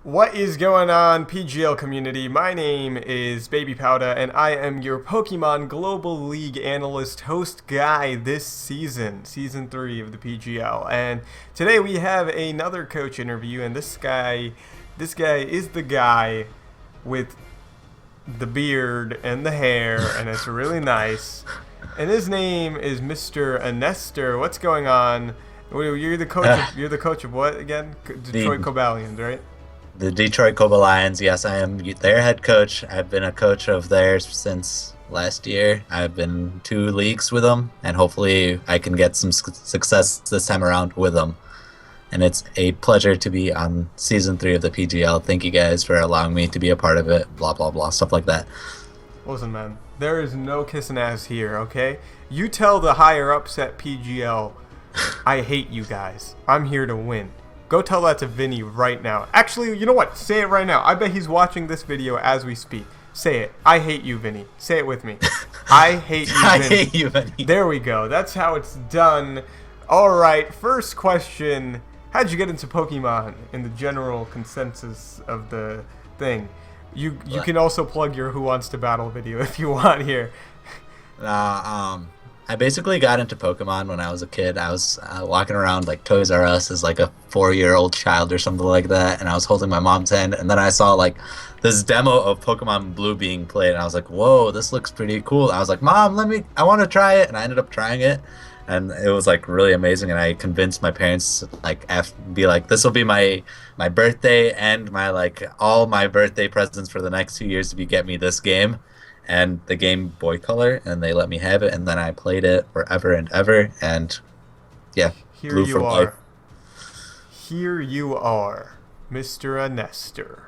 What is going on, PGL community? My name is BabyPowdah, and I am your Pokemon Global League analyst host guy this season 3 of the PGL. And today we have another coach interview, and this guy is the guy with the beard and the hair, and it's really nice. And his name is Mr. Enestor. What's going on? You're the coach. You're the coach of what again? Detroit Cobalions, right? The Detroit Cobalions, yes, I am their head coach. I've been a coach of theirs since last year. I've been 2 leagues with them, and hopefully I can get some success this time around with them. And it's a pleasure to be on Season 3 of the PGL. Thank you guys for allowing me to be a part of it, blah, blah, blah, stuff like that. Listen, man, there is no kissing ass here, okay? You tell the higher-ups at PGL, I hate you guys. I'm here to win. Go tell that to Vinny right now. Actually, you know what? Say it right now. I bet he's watching this video as we speak. Say it. I hate you, Vinny. Say it with me. I hate you, Vinny. I hate you, Vinny. There we go. That's how it's done. All right. First question. How'd you get into Pokemon in the general consensus of the thing? You can also plug your Who Wants to Battle video if you want here. I basically got into Pokemon when I was a kid. I was walking around like Toys R Us as like a 4-year-old child or something like that, and I was holding my mom's hand, and then I saw like this demo of Pokemon Blue being played, and I was like, whoa, this looks pretty cool. I was like, Mom, I want to try it, and I ended up trying it, and it was like really amazing, and I convinced my parents like be like, this will be my birthday and my like all my birthday presents for the next 2 years if you get me this game. And the Game Boy Color, and they let me have it, and then I played it forever and ever, and yeah, Here Blue you for are. life. Here you are, Mr. Enestor.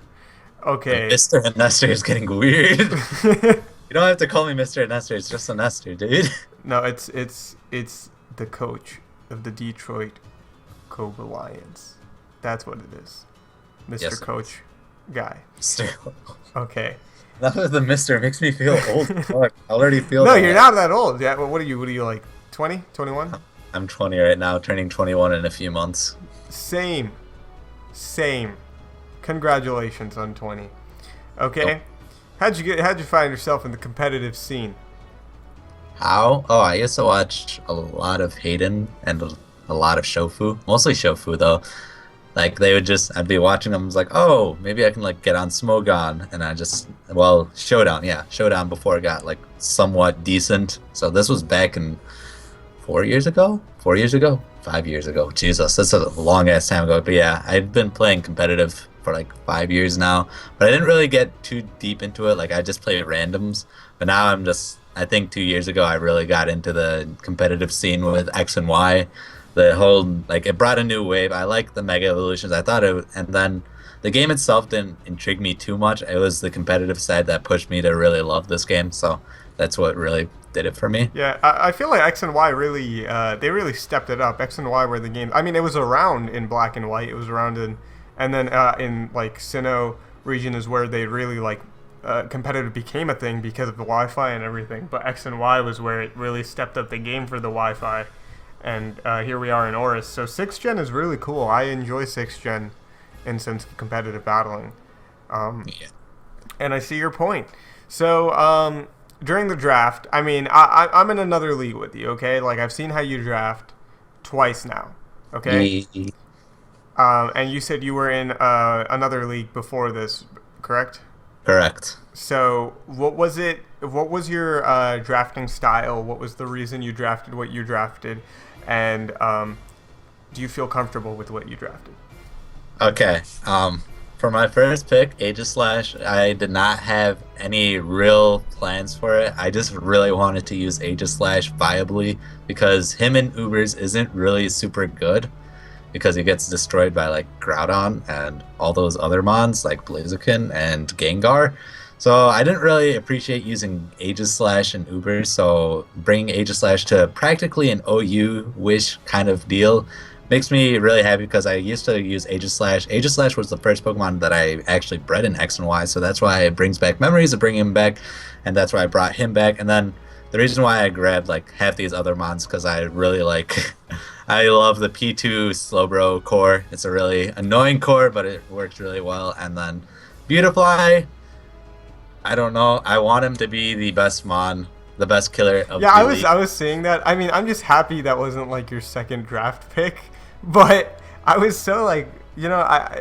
Okay. Mr. Enestor is getting weird. You don't have to call me Mr. Enestor, it's just Enestor, dude. No, it's the coach of the Detroit Cobalions. That's what it is. Mr. Yes, Coach guy. Mr. Okay. That was the Mr. Makes me feel old. Fuck, I already feel No, that. you're not that old. Yeah, well, what are you like 20, 21? I'm 20 right now, turning 21 in a few months. Same. Congratulations on 20. Okay. How'd you find yourself in the competitive scene? How? Oh, I used to watch a lot of Hayden and a lot of Shofu. Mostly Shofu, though. Like, I'd be watching them, I was like, oh, maybe I can, like, get on Smogon, and Showdown before it got, like, somewhat decent. So this was back in 4 years ago? 4 years ago? 5 years ago. Jesus, that's a long-ass time ago. But yeah, I've been playing competitive for, like, 5 years now, but I didn't really get too deep into it. Like, I just played randoms, but now I think 2 years ago, I really got into the competitive scene with X and Y. The whole, like, it brought a new wave. I like the Mega Evolutions. And then the game itself didn't intrigue me too much. It was the competitive side that pushed me to really love this game. So that's what really did it for me. Yeah, I feel like X and Y really, they really stepped it up. X and Y were the game. I mean, it was around in Black and White. It was around and then in, like, Sinnoh region is where they really, like, competitive became a thing because of the Wi-Fi and everything. But X and Y was where it really stepped up the game for the Wi-Fi. And here we are in Oris. So 6th Gen is really cool. I enjoy 6th Gen in sense of competitive battling. Yeah. And I see your point. So during the draft, I mean, I'm in another league with you, okay? Like, I've seen how you draft twice now, okay? And you said you were in another league before this, correct? Correct. So what was your drafting style? What was the reason you drafted what you drafted? And do you feel comfortable with what you drafted? Okay. For my first pick, Aegislash, I did not have any real plans for it. I just really wanted to use Aegislash viably because him in Ubers isn't really super good because he gets destroyed by like Groudon and all those other mons like Blaziken and Gengar. So I didn't really appreciate using Aegislash and Uber, so bringing Aegislash to practically an OU wish kind of deal makes me really happy because I used to use Aegislash. Aegislash was the first Pokemon that I actually bred in X and Y, so that's why it brings back memories of bringing him back, and that's why I brought him back. And then the reason why I grabbed like half these other mons because I really like I love the P2 Slowbro core. It's a really annoying core, but it works really well. And then Beautifly, I don't know. I want him to be the best Mon, the best killer of Yeah, the I league. was seeing that. I mean, I'm just happy that wasn't like your second draft pick, but I was so like,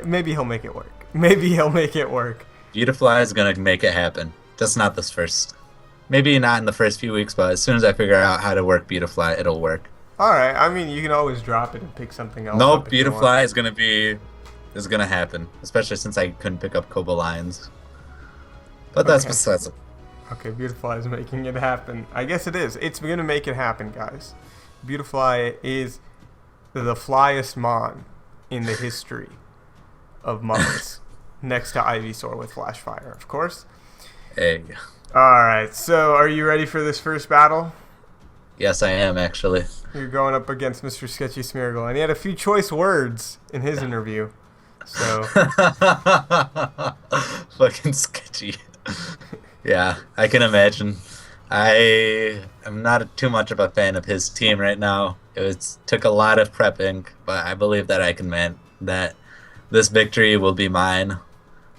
maybe he'll make it work. Maybe he'll make it work. Beautifly is gonna make it happen. Just not this first. Maybe not in the first few weeks, but as soon as I figure out how to work Beautifly, it'll work. All right. I mean, you can always drop it and pick something else. No, up if you want. Beautifly is gonna happen. Especially since I couldn't pick up Cobalions. But that's Okay. besides it. Okay, Beautifly is making it happen. I guess it is. It's gonna make it happen, guys. Beautifly is the flyest Mon in the history of Mons, next to Ivysaur with Flash Fire, of course. Hey. All right. So, are you ready for this first battle? Yes, I am actually. You're going up against Mr. Sketchy Smeargle, and he had a few choice words in his interview. So, Fucking sketchy. Yeah, I can imagine. I am not too much of a fan of his team right now. Took a lot of prepping, but I believe that I can that this victory will be mine,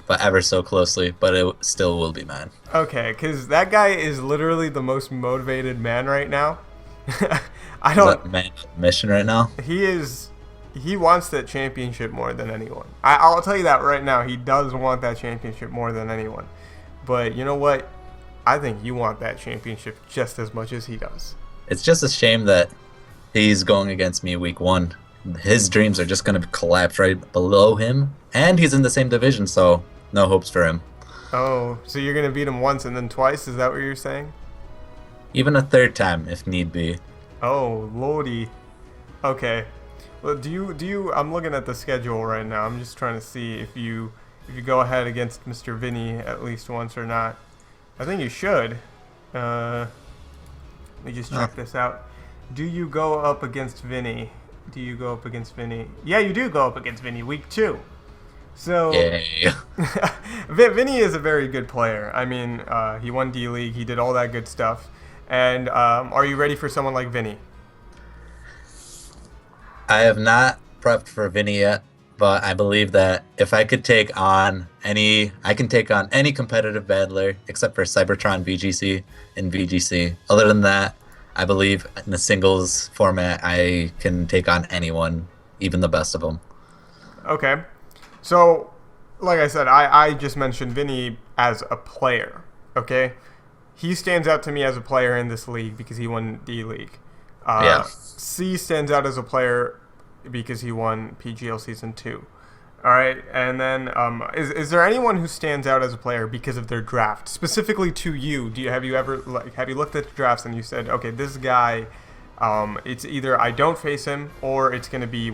but ever so closely, but it still will be mine. okay, because that guy is literally the most motivated man right now. I Is don't. that man on mission right now? He is. He wants that championship more than anyone. I'll tell you that right now. He does want that championship more than anyone. But you know what? I think you want that championship just as much as he does. It's just a shame that he's going against me week 1. His dreams are just going to collapse right below him, and he's in the same division, so no hopes for him. Oh, so you're gonna beat him once and then twice? Is that what you're saying? Even a third time if need be. Oh, lordy. Okay. Well, do you? I'm looking at the schedule right now. I'm just trying to see if you go ahead against Mr. Vinny at least once or not. I think you should. Let me just check this out. Do you go up against Vinny? Do you go up against Vinny? Yeah, you do go up against Vinny week 2. So Yay. Vinny is a very good player. I mean, he won D-League. He did all that good stuff. And are you ready for someone like Vinny? I have not prepped for Vinny yet, but I believe that if I could take on I can take on any competitive battler except for Cybertron VGC and VGC. Other than that, I believe in the singles format, I can take on anyone, even the best of them. Okay. So, like I said, I just mentioned Vinny as a player, okay? He stands out to me as a player in this league because he won D-League. Yeah. C stands out as a player because he won PGL Season 2. All right, and then is there anyone who stands out as a player because of their draft, specifically to you? Have you looked at the drafts and you said, okay, this guy, it's either I don't face him or it's gonna be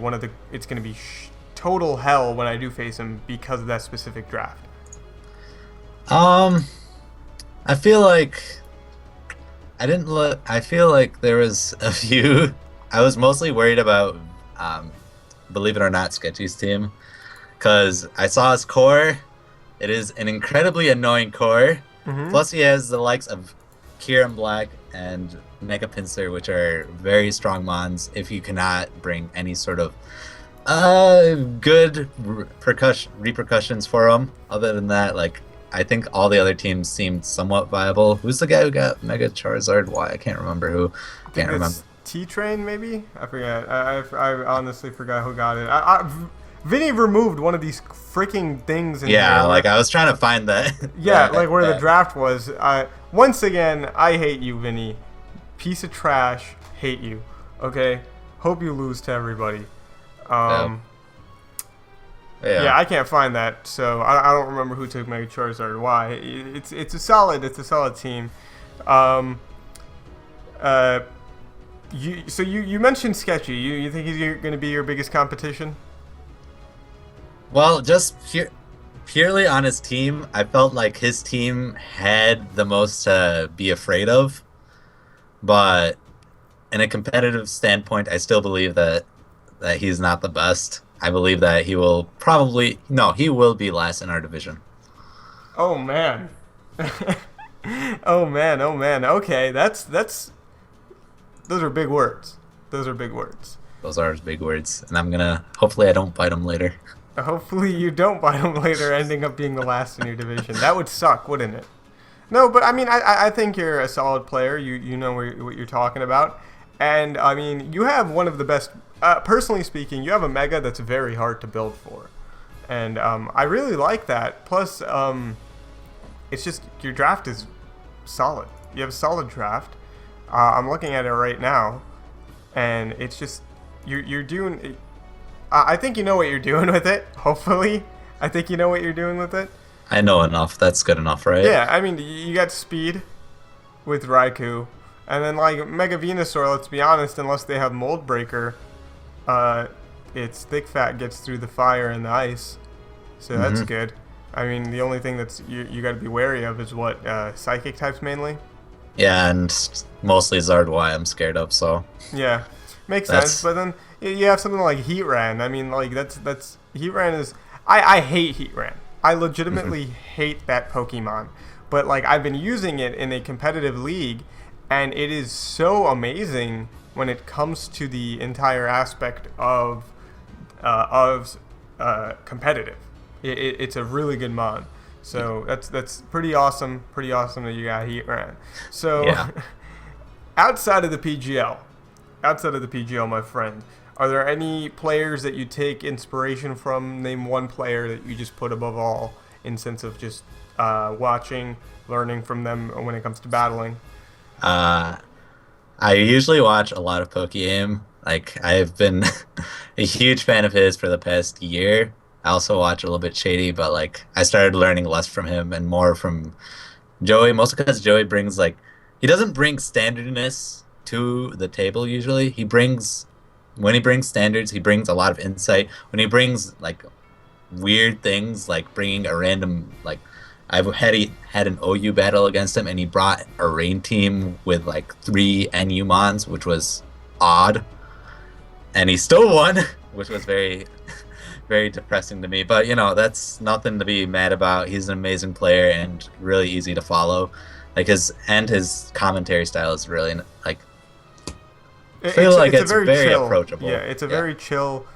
total hell when I do face him because of that specific draft. I feel like I didn't look. I feel like there was a few. I was mostly worried about, believe it or not, Sketchy's team, because I saw his core. It is an incredibly annoying core. Mm-hmm. Plus, he has the likes of Kieran Black and Mega Pinsir, which are very strong mons. If you cannot bring any sort of good repercussions for them, other than that, like, I think all the other teams seemed somewhat viable. Who's the guy who got Mega Charizard? Why? I can't remember who. Can't remember. T-Train, maybe? I forget. I honestly forgot who got it. Vinny removed one of these freaking things. Yeah, like I was trying to find that. Yeah, like where the draft was. Once again, I hate you, Vinny. Piece of trash. Hate you. Okay? Hope you lose to everybody. Yeah, I can't find that, so I don't remember who took Mega Charizard. Why? It's a solid team. You mentioned Sketchy. You think he's going to be your biggest competition? Well, just purely on his team, I felt like his team had the most to be afraid of. But in a competitive standpoint, I still believe that he's not the best. I believe that he will he will be last in our division. Oh man. Oh man. Okay, that's those are big words. Those are big words, and hopefully I don't bite them later. Hopefully you don't buy them later, ending up being the last in your division. That would suck, wouldn't it? No, but I mean, I think you're a solid player. You know what you're talking about. And, I mean, you have one of the best, personally speaking, you have a mega that's very hard to build for. And I really like that. Plus, it's just, your draft is solid. You have a solid draft. I'm looking at it right now. And it's just, you're doing, I think you know what you're doing with it, hopefully. I think you know what you're doing with it. I know enough. That's good enough, right? Yeah, I mean, you got speed with Raikou. And then, like, Mega Venusaur, let's be honest, unless they have Mold Breaker, its Thick Fat gets through the fire and the ice. So that's good. I mean, the only thing that's you got to be wary of is what, Psychic types mainly? Yeah, and mostly Zardwai I'm scared of, so... Yeah, makes sense. But then you have something like Heatran. I mean, like, that's Heatran is... I hate Heatran. I legitimately hate that Pokemon. But, like, I've been using it in a competitive league, and it is so amazing when it comes to the entire aspect of competitive. It's a really good mod. So that's pretty awesome. Pretty awesome that you got Heatran. So Yeah. outside of the PGL, my friend, are there any players that you take inspiration from? Name one player that you just put above all in sense of just watching, learning from them when it comes to battling. I usually watch a lot of Pokegame. Like, I've been a huge fan of his for the past year. I also watch a little bit Shady, but, like, I started learning less from him and more from Joey, mostly because Joey brings, like, he doesn't bring standardness to the table usually. When he brings standards, he brings a lot of insight. When he brings, like, weird things, like bringing a random, like, I've had an OU battle against him, and he brought a rain team with like 3 NU Mons, which was odd, and he still won, which was very, very depressing to me. But you know, that's nothing to be mad about. He's an amazing player and really easy to follow. Like his commentary style is really like. I feel like it's very chill, approachable. Yeah, it's a very chill,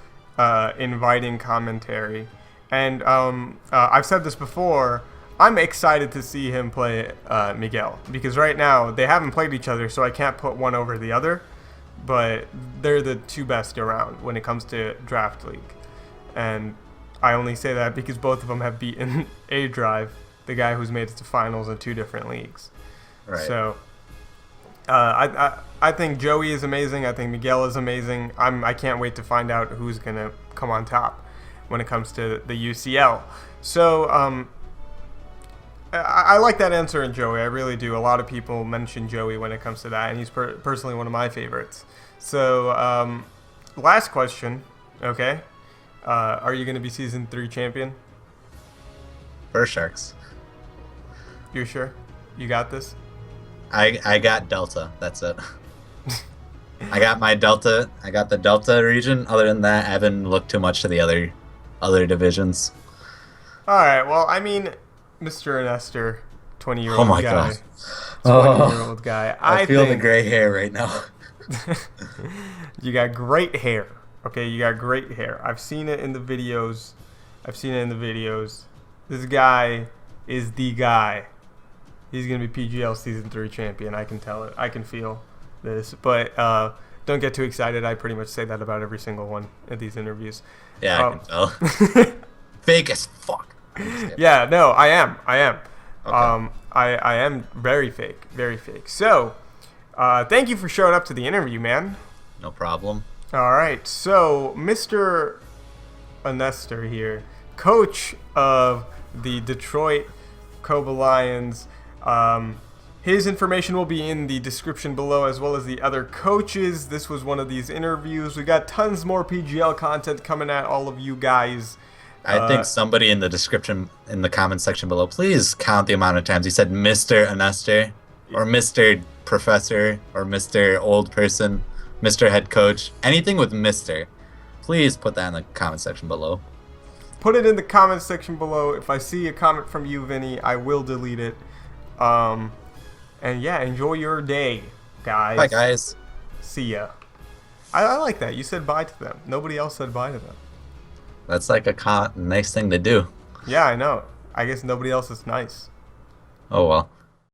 inviting commentary, and I've said this before. I'm excited to see him play Miguel, because right now they haven't played each other, so I can't put one over the other, but they're the two best around when it comes to Draft League. And I only say that because both of them have beaten A-Drive, the guy who's made it to finals in 2 different leagues. Right. So I think Joey is amazing. I think Miguel is amazing. I can't wait to find out who's going to come on top when it comes to the UCL. So I like that answer in Joey. I really do. A lot of people mention Joey when it comes to that, and he's personally one of my favorites. So last question, okay? Are you going to be Season 3 champion? For Sharks. You're sure? You got this? I got Delta. That's it. I got my Delta. I got the Delta region. Other than that, I haven't looked too much to the other divisions. All right. Well, I mean, Mr. Enestor, 20-year-old Oh my guy. God. 20-year-old guy. I feel the gray hair right now. You got great hair. Okay, you got great hair. I've seen it in the videos. This guy is the guy. He's going to be PGL Season 3 champion. I can tell it. I can feel this. But don't get too excited. I pretty much say that about every single one of these interviews. Yeah, I can tell. Fake as fuck. Yeah, no, I am. Okay. I am very fake. Very fake. So, thank you for showing up to the interview, man. No problem. All right. So, Mr. Enestor here, coach of the Detroit Cobalions. His information will be in the description below, as well as the other coaches. This was one of these interviews. We got tons more PGL content coming at all of you guys. I think somebody in the description, in the comment section below, please count the amount of times he said Mr. Enestor, or Mr. Professor, or Mr. Old Person, Mr. Head Coach, anything with Mr. Please put that in the comment section below. Put it in the comment section below. If I see a comment from you, Vinny, I will delete it. And yeah, enjoy your day, guys. Bye, guys. See ya. I like that. You said bye to them. Nobody else said bye to them. That's like a nice thing to do. Yeah, I know. I guess nobody else is nice. Oh well.